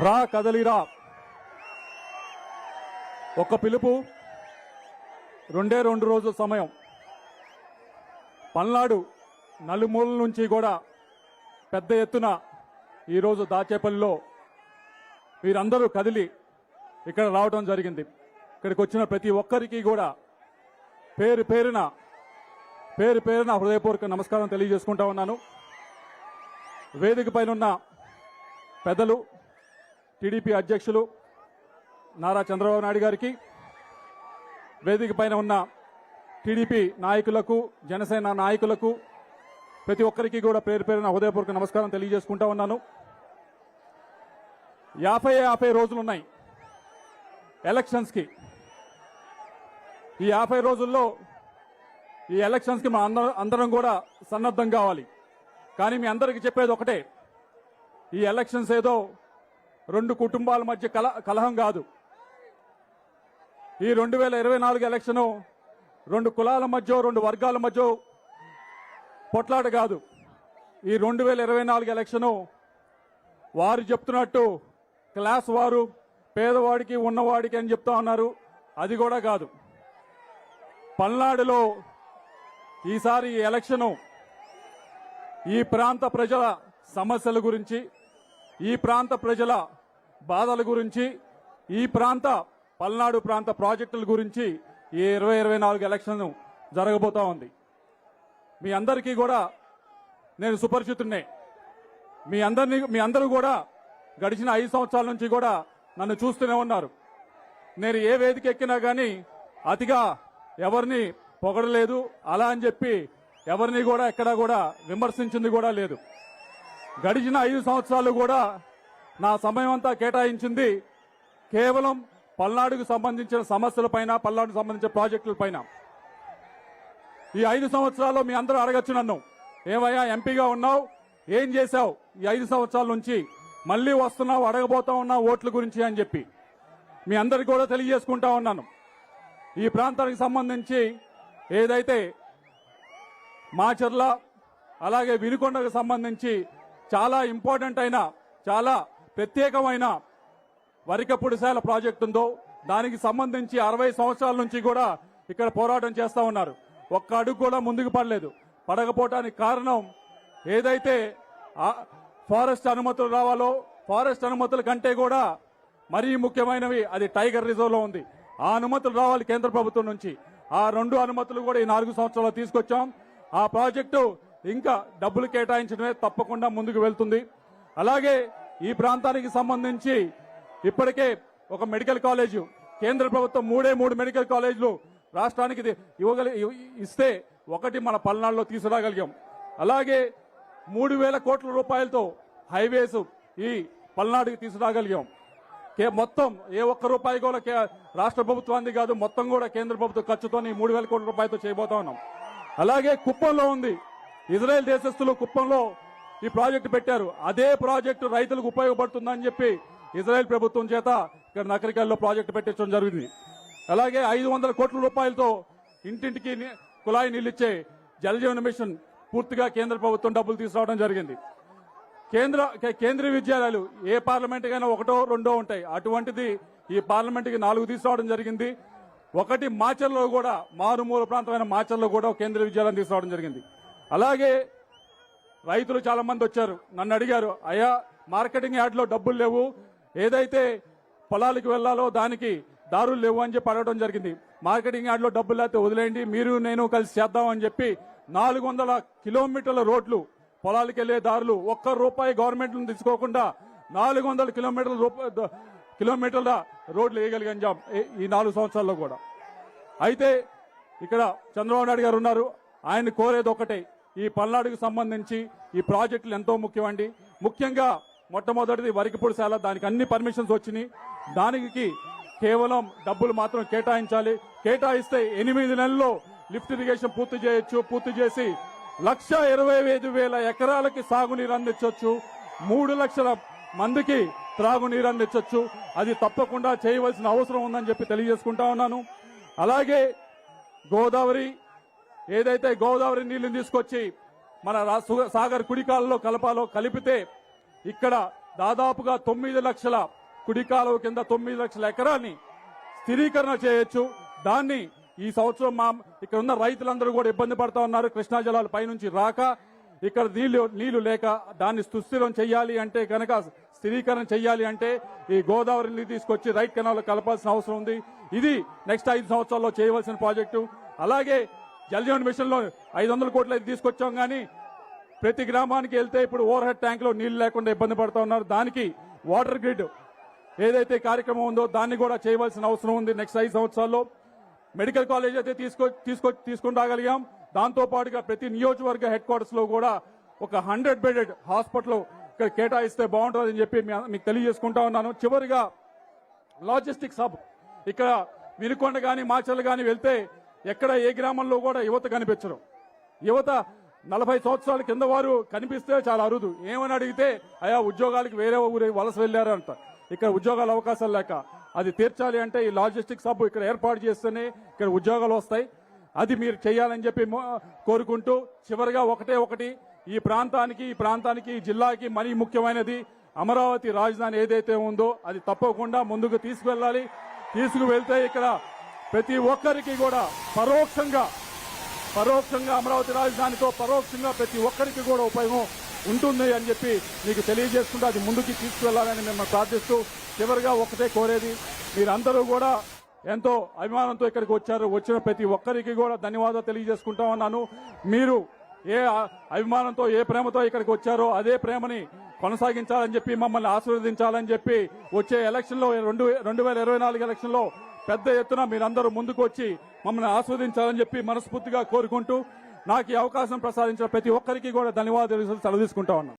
రా కదలిరా ఒక పిలుపు, 2 రోజుల సమయం. పల్నాడు నలుమూలల నుంచి కూడా పెద్ద ఎత్తున ఈరోజు దాచేపల్లిలో వీరందరూ కదిలి ఇక్కడ రావడం జరిగింది. ఇక్కడికి వచ్చిన ప్రతి ఒక్కరికి కూడా పేరు పేరున హృదయపూర్వక నమస్కారం తెలియజేసుకుంటా ఉన్నాను. వేదిక పైన ఉన్న పెద్దలు, టీడీపీ అధ్యక్షులు నారా చంద్రబాబు నాయుడు గారికి, వేదిక పైన ఉన్న టీడీపీ నాయకులకు, జనసేన నాయకులకు, ప్రతి ఒక్కరికి కూడా పేరు పేరున హృదయపూర్వక నమస్కారం తెలియజేసుకుంటా ఉన్నాను. 50 రోజులున్నాయి ఎలక్షన్స్కి. ఈ 50 రోజుల్లో ఈ ఎలక్షన్స్కి అందరం కూడా సన్నద్ధం కావాలి. కానీ మీ అందరికీ చెప్పేది ఒకటే, ఈ ఎలక్షన్స్ ఏదో 2 కుటుంబాల మధ్య కలహం కాదు. ఈ 2024 ఎలక్షను 2 కులాల మధ్య, 2 వర్గాల మధ్య పొట్లాట కాదు. ఈ 2024 ఎలక్షను వారు చెప్తున్నట్టు క్లాస్ వారు, పేదవాడికి ఉన్నవాడికి అని చెప్తా ఉన్నారు. అది కూడా కాదు. పల్నాడులో ఈసారి ఈ ఎలక్షను ఈ ప్రాంత ప్రజల సమస్యల గురించి, ఈ ప్రాంత ప్రజల బాధల గురించి, ఈ పల్నాడు ప్రాంత ప్రాజెక్టుల గురించి ఈ 2024 ఎలక్షన్ జరగబోతా ఉంది. మీ అందరికీ కూడా నేను సుపరిచితున్నే. మీ అందరూ కూడా గడిచిన 5 సంవత్సరాల నుంచి కూడా నన్ను చూస్తూనే ఉన్నారు. నేను ఏ వేదిక ఎక్కినా కానీ అతిగా ఎవరిని పొగడలేదు, అలా అని చెప్పి ఎవరిని కూడా ఎక్కడా కూడా విమర్శించింది కూడా లేదు. గడిచిన 5 సంవత్సరాలు కూడా నా సమయం అంతా కేటాయించింది కేవలం పల్నాడుకు సంబంధించిన సమస్యలపైన, పల్నాడుకు సంబంధించిన ప్రాజెక్టులపైన. ఈ 5 సంవత్సరాల్లో మీ అందరూ అడగచ్చు నన్ను, ఏమయ్యా ఎంపీగా ఉన్నావు, ఏం చేశావు ఈ 5 సంవత్సరాల నుంచి, మళ్ళీ వస్తున్నావు, అడగబోతా ఉన్నావు ఓట్ల గురించి అని చెప్పి మీ అందరికీ కూడా తెలియజేసుకుంటా ఉన్నాను. ఈ ప్రాంతానికి సంబంధించి ఏదైతే మాచర్ల అలాగే వినుకొండకు సంబంధించి చాలా ఇంపార్టెంట్ అయిన, చాలా ప్రత్యేకమైన వరికపుడిశాల ప్రాజెక్టు ఉందో, దానికి సంబంధించి 60 సంవత్సరాల నుంచి కూడా ఇక్కడ పోరాటం చేస్తా ఉన్నారు. ఒక్క అడుగు కూడా ముందుకు పడలేదు. పడకపోవటానికి కారణం ఏదైతే ఫారెస్ట్ అనుమతులు రావాలో, ఫారెస్ట్ అనుమతుల కంటే కూడా మరీ ముఖ్యమైనవి అది టైగర్ రిజర్వ్ లో ఉంది. ఆ అనుమతులు రావాలి కేంద్ర ప్రభుత్వం నుంచి. ఆ 2 అనుమతులు కూడా ఈ 4 సంవత్సరాలు తీసుకొచ్చాం. ఆ ప్రాజెక్టు ఇంకా డబ్బులు కేటాయించడమే తప్పకుండా ముందుకు వెళ్తుంది. అలాగే ఈ ప్రాంతానికి సంబంధించి ఇప్పటికే ఒక మెడికల్ కాలేజు, కేంద్ర ప్రభుత్వం 3 మెడికల్ కాలేజీలు రాష్ట్రానికి ఇస్తే ఒకటి మన పల్నాడులో తీసుకురాగలిగాం. అలాగే 3,000 కోట్ల రూపాయలతో హైవేస్ ఈ పల్నాడుకి తీసుకురాగలిగాం. మొత్తం ఏ ఒక్క రూపాయి కూడా రాష్ట్ర ప్రభుత్వానికి కాదు, మొత్తం కూడా కేంద్ర ప్రభుత్వ ఖర్చుతో 3,000 కోట్ల రూపాయలతో చేయబోతా ఉన్నాం. అలాగే కుప్పంలో ఉంది, ఇజ్రాయెల్ దేశస్తులు కుప్పంలో ఈ ప్రాజెక్టు పెట్టారు. అదే ప్రాజెక్టు రైతులకు ఉపయోగపడుతుందని చెప్పి ఇజ్రాయెల్ ప్రభుత్వం చేత ఇక్కడ నకరికల్లో ప్రాజెక్టు పెట్టించడం జరిగింది. అలాగే 500 కోట్ల రూపాయలతో ఇంటింటికి కుళాయి నీళ్ళిచ్చే జలజీవన మిషన్ పూర్తిగా కేంద్ర ప్రభుత్వం డబ్బులు తీసుకురావడం జరిగింది. కేంద్రీయ విద్యాలయాలు ఏ పార్లమెంటుకైనా 1, 2 ఉంటాయి. అటువంటిది ఈ పార్లమెంటుకి 4 తీసుకురావడం జరిగింది. ఒకటి మాచర్లో కూడా, మారుమూల ప్రాంతమైన మాచర్లో కూడా కేంద్రీయ విద్యాలయం తీసుకురావడం జరిగింది. అలాగే రైతులు చాలా మంది వచ్చారు, నన్ను అడిగారు, అయ్యా మార్కెటింగ్ యార్డ్లో డబ్బులు లేవు, ఏదైతే పొలాలకు వెళ్లాలో దానికి దారులు లేవు అని చెప్పి అడగడం జరిగింది. మార్కెటింగ్ యార్డ్లో డబ్బులు లేకపోతే వదిలేయండి, మీరు నేను కలిసి చేద్దామని చెప్పి 400 కిలోమీటర్ల రోడ్లు, పొలాలకు వెళ్లే దారులు, ₹1 గవర్నమెంట్ నుంచి తీసుకోకుండా 400 కిలోమీటర్ల రోడ్లు వేయగలిగాం ఈ 4 సంవత్సరాల్లో కూడా. అయితే ఇక్కడ చంద్రబాబు నాయుడు గారు ఉన్నారు, ఆయన కోరేది ఒకటే, ఈ పల్నాడుకు సంబంధించి ఈ ప్రాజెక్టులు ఎంతో ముఖ్యమండి. ముఖ్యంగా మొట్టమొదటిది వరికపుడిశాల, దానికి అన్ని పర్మిషన్స్ వచ్చినాయి. దానికి కేవలం డబ్బులు మాత్రం కేటాయించాలి. కేటాయిస్తే 8 నెలల్లో లిఫ్ట్ ఇరిగేషన్ పూర్తి చేయొచ్చు. పూర్తి చేసి 1,25,000 ఎకరాలకి సాగునీరు అందించవచ్చు, 3 లక్షల మందికి త్రాగునీరు అందించవచ్చు. అది తప్పకుండా చేయవలసిన అవసరం ఉందని చెప్పి తెలియజేసుకుంటా ఉన్నాను. అలాగే గోదావరి, ఏదైతే గోదావరి నీళ్లు తీసుకొచ్చి మన సాగర్ కుడికాలలో కలిపితే ఇక్కడ దాదాపుగా 9 లక్షల కుడి కాలువ కింద 9 లక్షల ఎకరాన్ని స్థిరీకరణ చేయొచ్చు. దాన్ని ఈ సంవత్సరం ఇక్కడ ఉన్న రైతులందరూ కూడా ఇబ్బంది పడతా ఉన్నారు. కృష్ణా జలాలు పైనుంచి రాక ఇక్కడ నీళ్లు లేక దాన్ని సుస్థిరం చెయ్యాలి అంటే కనుక స్థిరీకరణ చెయ్యాలి అంటే ఈ గోదావరిని తీసుకొచ్చి రైట్ కెనాల్ కలపాల్సిన అవసరం ఉంది. ఇది నెక్స్ట్ 5 సంవత్సరాల్లో చేయవలసిన ప్రాజెక్టు. అలాగే జల్ జీవన్ మిషన్ లో 500 కోట్లు అయితే తీసుకొచ్చాం, కానీ ప్రతి గ్రామానికి వెళ్తే ఇప్పుడు ఓవర్ హెడ్ ట్యాంక్ లో నీళ్లు లేకుండా ఇబ్బంది పడతా ఉన్నారు. దానికి వాటర్ గ్రిడ్ ఏదైతే కార్యక్రమం ఉందో దాన్ని కూడా చేయవలసిన అవసరం ఉంది. నెక్స్ట్ 5 సంవత్సరాల్లో మెడికల్ కాలేజ్ అయితే తీసుకొని రాగలిగాం. దాంతో పాటుగా ప్రతి నియోజకవర్గ హెడ్ క్వార్టర్స్ లో కూడా ఒక 100 బెడెడ్ హాస్పిటల్ ఇక్కడ కేటాయిస్తే బాగుంటుందని చెప్పి మీకు తెలియజేసుకుంటా ఉన్నాను. చివరిగా లాజిస్టిక్స్ హబ్ ఇక్కడ వినుకొండ కానీ మాచర్ల కానీ వెళ్తే ఎక్కడ ఏ గ్రామంలో కూడా యువత కనిపించరు. యువత 40 సంవత్సరాల కింద వారు కనిపిస్తే చాలా అరుదు. ఏమని అడిగితే అయా ఉద్యోగాలకు వేరే ఊరు వలస వెళ్లారంట. ఇక్కడ ఉద్యోగాల అవకాశాలు లేక అది తీర్చాలి అంటే ఈ లాజిస్టిక్స్ హబ్ ఇక్కడ ఏర్పాటు చేస్తేనే ఇక్కడ ఉద్యోగాలు వస్తాయి. అది మీరు చేయాలని చెప్పి కోరుకుంటూ చివరిగా ఒకటి ఈ ప్రాంతానికి ఈ జిల్లాకి మరీ ముఖ్యమైనది అమరావతి రాజధాని ఏదైతే ఉందో అది తప్పకుండా ముందుకు తీసుకువెళ్ళాలి. తీసుకువెళ్తే ఇక్కడ ప్రతి ఒక్కరికి కూడా పరోక్షంగా అమరావతి రాజధానితో పరోక్షంగా ప్రతి ఒక్కరికి కూడా ఉపయోగం ఉంటుంది అని చెప్పి మీకు తెలియజేసుకుంటూ అది ముందుకు తీసుకువెళ్లాలని మేము ప్రార్థిస్తూ చివరిగా ఒకటే కోరేది, మీరందరూ కూడా ఎంతో అభిమానంతో ఇక్కడికి వచ్చారు. వచ్చిన ప్రతి ఒక్కరికి కూడా ధన్యవాదాలు తెలియజేసుకుంటా ఉన్నాను. మీరు ఏ అభిమానంతో ఏ ప్రేమతో ఇక్కడికి వచ్చారో అదే ప్రేమని కొనసాగించాలని చెప్పి మమ్మల్ని ఆశీర్వదించాలని చెప్పి వచ్చే ఎలక్షన్లో 2024 ఎలక్షన్లో పెద్ద ఎత్తున మీరందరూ ముందుకు వచ్చి మమ్మల్ని ఆస్వాదించాలని చెప్పి మనస్ఫూర్తిగా కోరుకుంటూ నాకు ఈ అవకాశం ప్రసాదించిన ప్రతి ఒక్కరికి కూడా ధన్యవాదాలు సెలవు తీసుకుంటా ఉన్నాను.